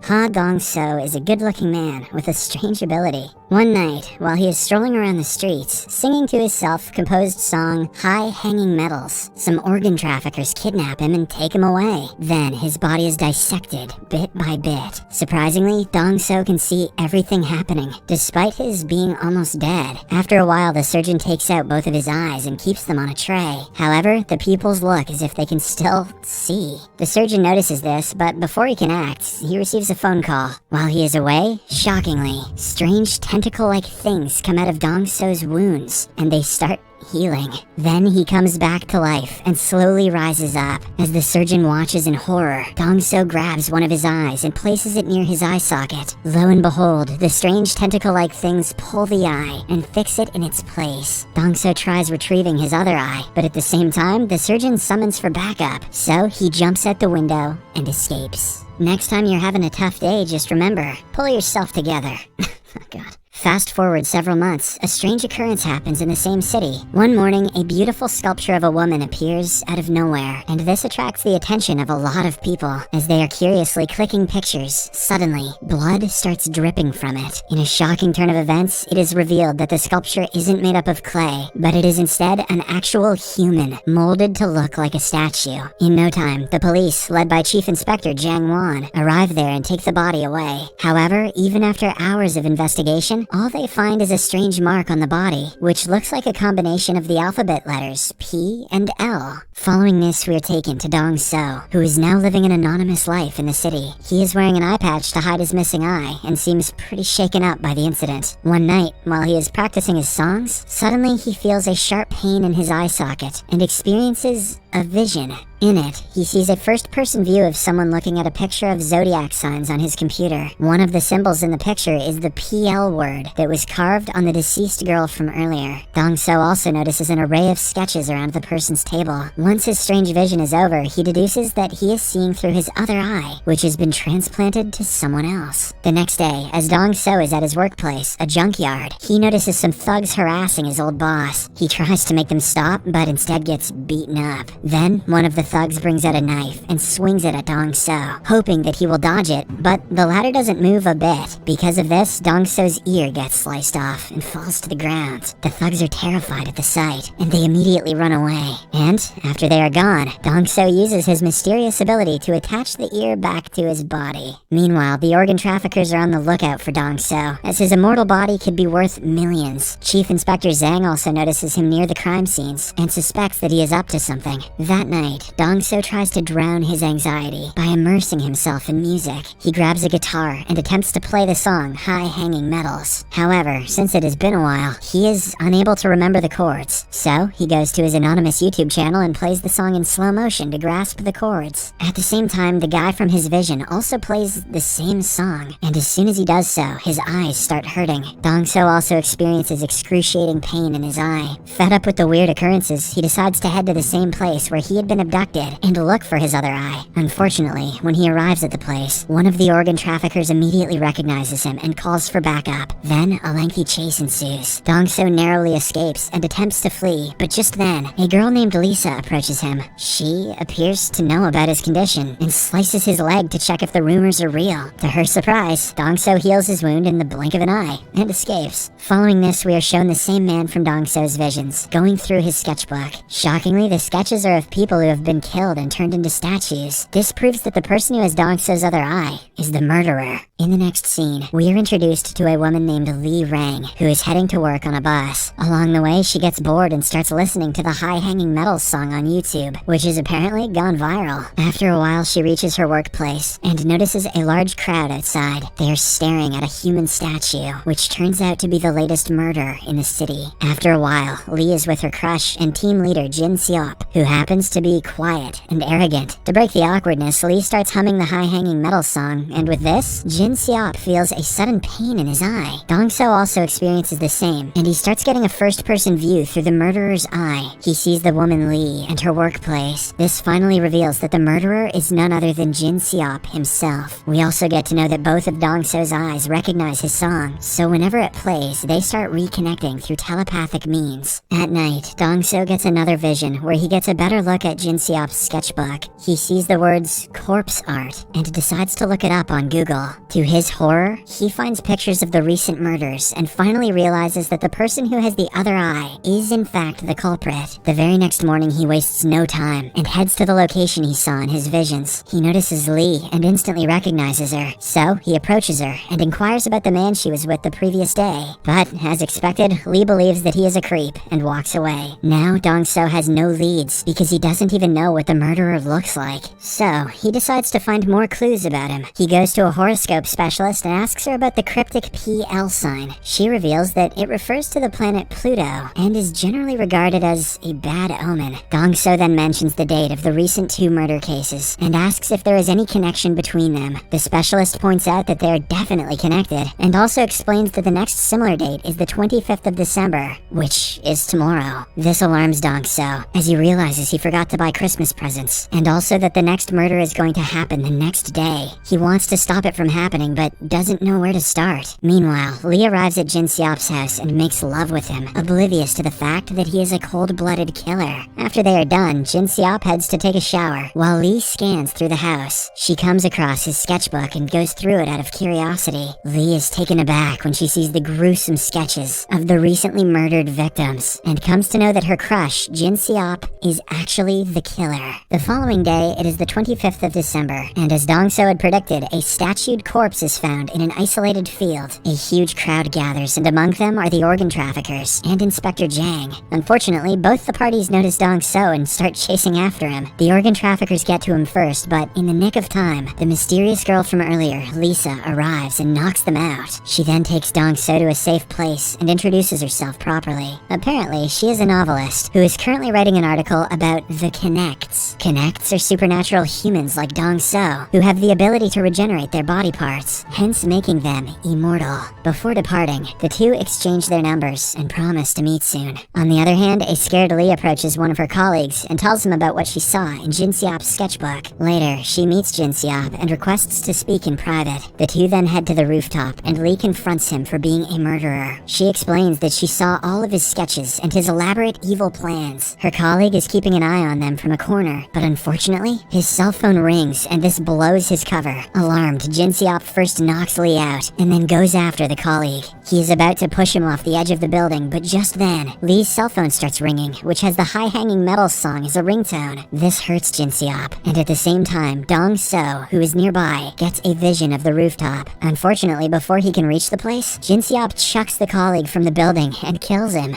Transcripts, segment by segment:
Ha Gong-so is a good-looking man with a strange ability. One night, while he is strolling around the streets, singing to his self-composed song, High Hanging Metals, some organ traffickers kidnap him and take him away. Then, his body is dissected, bit by bit. Surprisingly, Gong-so can see everything happening, despite his being almost dead. After a while, the surgeon takes out both of his eyes and keeps them on a tray. However, the pupils look as if they can still see. The surgeon notices this, but before he can act, he receives a phone call. While he is away, shockingly, strange tentacle-like things come out of Gong-so's wounds, and they start healing. Then he comes back to life and slowly rises up. As the surgeon watches in horror, Gong-so grabs one of his eyes and places it near his eye socket. Lo and behold, the strange tentacle-like things pull the eye and fix it in its place. Gong-so tries retrieving his other eye, but at the same time, the surgeon summons for backup, so he jumps out the window and escapes. Next time you're having a tough day, just remember, pull yourself together. Oh God. Fast forward several months, a strange occurrence happens in the same city. One morning, a beautiful sculpture of a woman appears out of nowhere, and this attracts the attention of a lot of people. As they are curiously clicking pictures, suddenly, blood starts dripping from it. In a shocking turn of events, it is revealed that the sculpture isn't made up of clay, but it is instead an actual human, molded to look like a statue. In no time, the police, led by Chief Inspector Jang Won, arrive there and take the body away. However, even after hours of investigation, all they find is a strange mark on the body, which looks like a combination of the alphabet letters P and L. Following this, we are taken to Dong-so, who is now living an anonymous life in the city. He is wearing an eye patch to hide his missing eye, and seems pretty shaken up by the incident. One night, while he is practicing his songs, suddenly he feels a sharp pain in his eye socket, and experiences a vision. In it, he sees a first-person view of someone looking at a picture of zodiac signs on his computer. One of the symbols in the picture is the PL word that was carved on the deceased girl from earlier. Dong-so also notices an array of sketches around the person's table. Once his strange vision is over, he deduces that he is seeing through his other eye, which has been transplanted to someone else. The next day, as Dong-so is at his workplace, a junkyard, he notices some thugs harassing his old boss. He tries to make them stop, but instead gets beaten up. Then, one of the thugs brings out a knife and swings it at Dong-so, hoping that he will dodge it, but the latter doesn't move a bit. Because of this, Dong-so's ear gets sliced off and falls to the ground. The thugs are terrified at the sight, and they immediately run away. And, after they are gone, Dong-so uses his mysterious ability to attach the ear back to his body. Meanwhile, the organ traffickers are on the lookout for Dong-so, as his immortal body could be worth millions. Chief Inspector Zhang also notices him near the crime scenes, and suspects that he is up to something. That night, Dong-so tries to drown his anxiety by immersing himself in music. He grabs a guitar and attempts to play the song High Hanging Metals. However, since it has been a while, he is unable to remember the chords. So, he goes to his anonymous YouTube channel and plays the song in slow motion to grasp the chords. At the same time, the guy from his vision also plays the same song, and as soon as he does so, his eyes start hurting. Dong-so also experiences excruciating pain in his eye. Fed up with the weird occurrences, he decides to head to the same place where he had been abducted and look for his other eye. Unfortunately, when he arrives at the place, one of the organ traffickers immediately recognizes him and calls for backup. Then, a lengthy chase ensues. Dong-so narrowly escapes and attempts to flee, but just then, a girl named Lisa approaches him. She appears to know about his condition and slices his leg to check if the rumors are real. To her surprise, Dong-so heals his wound in the blink of an eye and escapes. Following this, we are shown the same man from Dong-so's visions, going through his sketchbook. Shockingly, the sketches are of people who have been killed and turned into statues. This proves that the person who has Dong-so's other eye is the murderer. In the next scene, we are introduced to a woman named Lee Rang, who is heading to work on a bus. Along the way, she gets bored and starts listening to the High Hanging Metals song on YouTube, which has apparently gone viral. After a while, she reaches her workplace and notices a large crowd outside. They are staring at a human statue, which turns out to be the latest murder in the city. After a while, Lee is with her crush and team leader Jin Seop, who happens to be quiet and arrogant. To break the awkwardness, Lee starts humming the High Hanging Metals song, and with this, Jin Seop feels a sudden pain in his eye. Dong-so also experiences the same, and he starts getting a first-person view through the murderer's eye. He sees the woman Lee and her workplace. This finally reveals that the murderer is none other than Jin Seop himself. We also get to know that both of Dong-so's eyes recognize his song, so whenever it plays, they start reconnecting through telepathic means. At night, Dong-so gets another vision where he gets a better look at Jin Seop's sketchbook, he sees the words corpse art and decides to look it up on Google. To his horror, he finds pictures of the recent murders and finally realizes that the person who has the other eye is in fact the culprit. The very next morning, he wastes no time and heads to the location he saw in his visions. He notices Lee and instantly recognizes her, so he approaches her and inquires about the man she was with the previous day. But, as expected, Lee believes that he is a creep and walks away. Now, Dong-so has no leads because he doesn't even know what the murderer looks like. So, he decides to find more clues about him. He goes to a horoscope specialist and asks her about the cryptic PL sign. She reveals that it refers to the planet Pluto and is generally regarded as a bad omen. Dong-so then mentions the date of the recent 2 murder cases and asks if there is any connection between them. The specialist points out that they are definitely connected and also explains that the next similar date is the 25th of December, which is tomorrow. This alarms Dong-so as he realizes he forgot to buy Christmas presents, and also that the next murder is going to happen the next day. He wants to stop it from happening but doesn't know where to start. Meanwhile, Lee arrives at Jin Seop's house and makes love with him, oblivious to the fact that he is a cold-blooded killer. After they are done, Jin Seop heads to take a shower while Lee scans through the house. She comes across his sketchbook and goes through it out of curiosity. Lee is taken aback when she sees the gruesome sketches of the recently murdered victims and comes to know that her crush, Jin Seop, is actually the killer. The following day, it is the 25th of December, and as Dong-so had predicted, a statued corpse is found in an isolated field. A huge crowd gathers, and among them are the organ traffickers and Inspector Jang. Unfortunately, both the parties notice Dong-so and start chasing after him. The organ traffickers get to him first, but in the nick of time, the mysterious girl from earlier, Lisa, arrives and knocks them out. She then takes Dong-so to a safe place and introduces herself properly. Apparently, she is a novelist who is currently writing an article about the Connects. Connects are supernatural humans like Dong-so, who have the ability to regenerate their body parts, hence making them immortal. Before departing, the two exchange their numbers and promise to meet soon. On the other hand, a scared Lee approaches one of her colleagues and tells him about what she saw in Jin Seop's sketchbook. Later, she meets Jin Seop and requests to speak in private. The two then head to the rooftop, and Lee confronts him for being a murderer. She explains that she saw all of his sketches and his elaborate evil plans. Her colleague is keeping an eye on them from a corner, but unfortunately, his cell phone rings and this blows his cover. Alarmed, Jin Seop first knocks Lee out and then goes after the colleague. He is about to push him off the edge of the building, but just then, Lee's cell phone starts ringing, which has the high-hanging metals song as a ringtone. This hurts Jin Seop, and at the same time, Dong-so, who is nearby, gets a vision of the rooftop. Unfortunately, before he can reach the place, Jin Seop chucks the colleague from the building and kills him.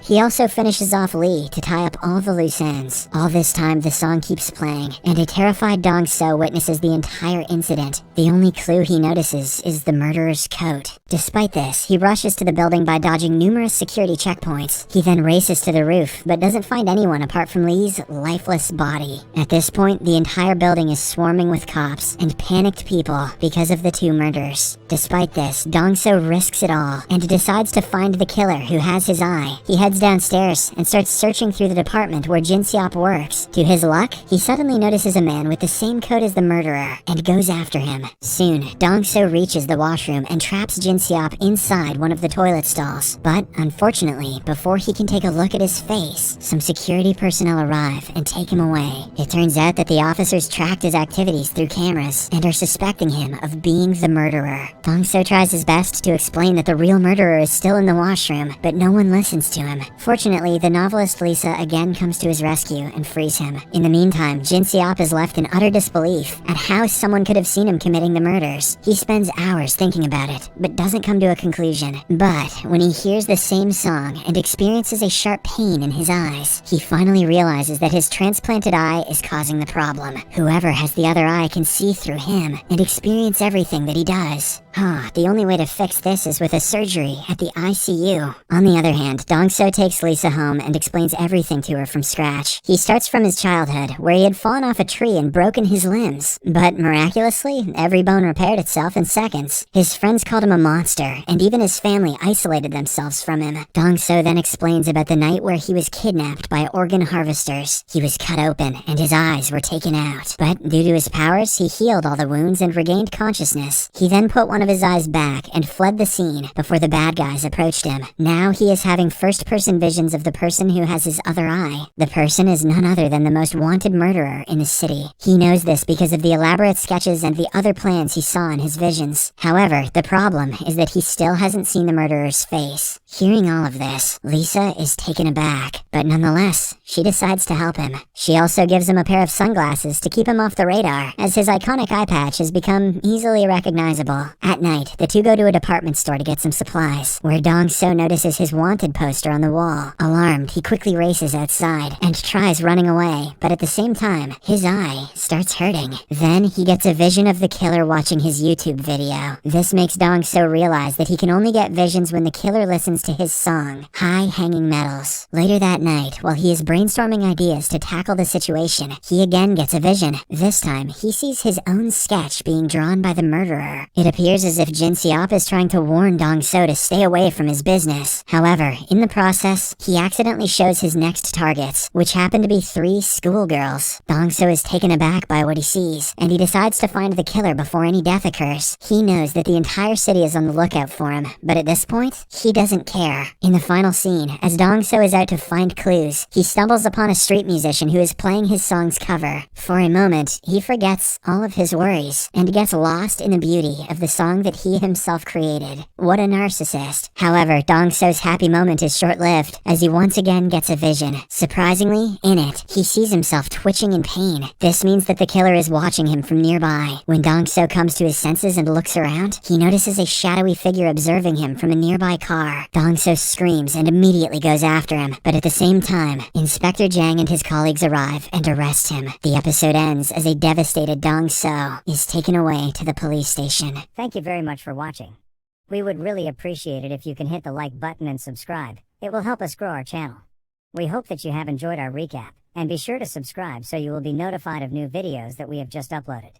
He also finishes off Lee to tie up all the loose ends. All this time, the song keeps playing, and a terrified Dong-so witnesses the entire incident. The only clue he notices is the murderer's coat. Despite this, he rushes to the building by dodging numerous security checkpoints. He then races to the roof, but doesn't find anyone apart from Lee's lifeless body. At this point, the entire building is swarming with cops and panicked people because of the two murders. Despite this, Dong-so risks it all and decides to find the killer who has his eye. He heads downstairs and starts searching through the department where Jin Seop works. To his luck, he suddenly notices a man with the same coat as the murderer and goes after him. Soon, Dong-so reaches the washroom and traps Jin Seop inside one of the toilet stalls. But unfortunately, before he can take a look at his face, some security personnel arrive and take him away. It turns out that the officers tracked his activities through cameras and are suspecting him of being the murderer. Dong-so tries his best to explain that the real murderer is still in the washroom, but no one listens to him. Fortunately, the novelist Lisa again comes to his rescue and frees him. In the meantime, Jin Seop is left in utter disbelief at how someone could have seen him committing the murders. He spends hours thinking about it, but doesn't come to a conclusion. But when he hears the same song and experiences a sharp pain in his eyes, he finally realizes that his transplanted eye is causing the problem. Whoever has the other eye can see through him and experience everything that he does. The only way to fix this is with a surgery at the ICU. On the other hand, Dong-so takes Lisa home and explains everything to her from scratch. He starts from his childhood, where he had fallen off a tree and broken his limbs. But miraculously, every bone repaired itself in seconds. His friends called him a monster, and even his family isolated themselves from him. Dong-so then explains about the night where he was kidnapped by organ harvesters. He was cut open, and his eyes were taken out. But due to his powers, he healed all the wounds and regained consciousness. He then put one one of his eyes back and fled the scene before the bad guys approached him. Now he is having first-person visions of the person who has his other eye. The person is none other than the most wanted murderer in the city. He knows this because of the elaborate sketches and the other plans he saw in his visions. However, the problem is that he still hasn't seen the murderer's face. Hearing all of this, Lisa is taken aback, but nonetheless, she decides to help him. She also gives him a pair of sunglasses to keep him off the radar, as his iconic eye patch has become easily recognizable. At night, the two go to a department store to get some supplies, where Dong-so notices his wanted poster on the wall. Alarmed, he quickly races outside and tries running away, but at the same time, his eye starts hurting. Then he gets a vision of the killer watching his YouTube video. This makes Dong-so realize that he can only get visions when the killer listens to his song, High Hanging Metals. Later that night, while he is brainstorming ideas to tackle the situation, he again gets a vision. This time, he sees his own sketch being drawn by the murderer. It appears as if Jin Seop is trying to warn Dong-so to stay away from his business. However, in the process, he accidentally shows his next targets, which happen to be 3 schoolgirls. Dong-so is taken aback by what he sees, and he decides to find the killer before any death occurs. He knows that the entire city is on the lookout for him, but at this point, he doesn't care. In the final scene, as Dong-so is out to find clues, he stumbles upon a street musician who is playing his song's cover. For a moment, he forgets all of his worries, and gets lost in the beauty of the song that he himself created. What a narcissist. However, Dong-so's happy moment is short-lived, as he once again gets a vision. Surprisingly, in it, he sees himself twitching in pain. This means that the killer is watching him from nearby. When Dong-so comes to his senses and looks around, he notices a shadowy figure observing him from a nearby car. Dong-so screams and immediately goes after him, but at the same time, Inspector Jang and his colleagues arrive and arrest him. The episode ends as a devastated Dong-so is taken away to the police station. Thank you very much for watching. We would really appreciate it if you can hit the like button and subscribe. It will help us grow our channel. We hope that you have enjoyed our recap, and be sure to subscribe so you will be notified of new videos that we have just uploaded.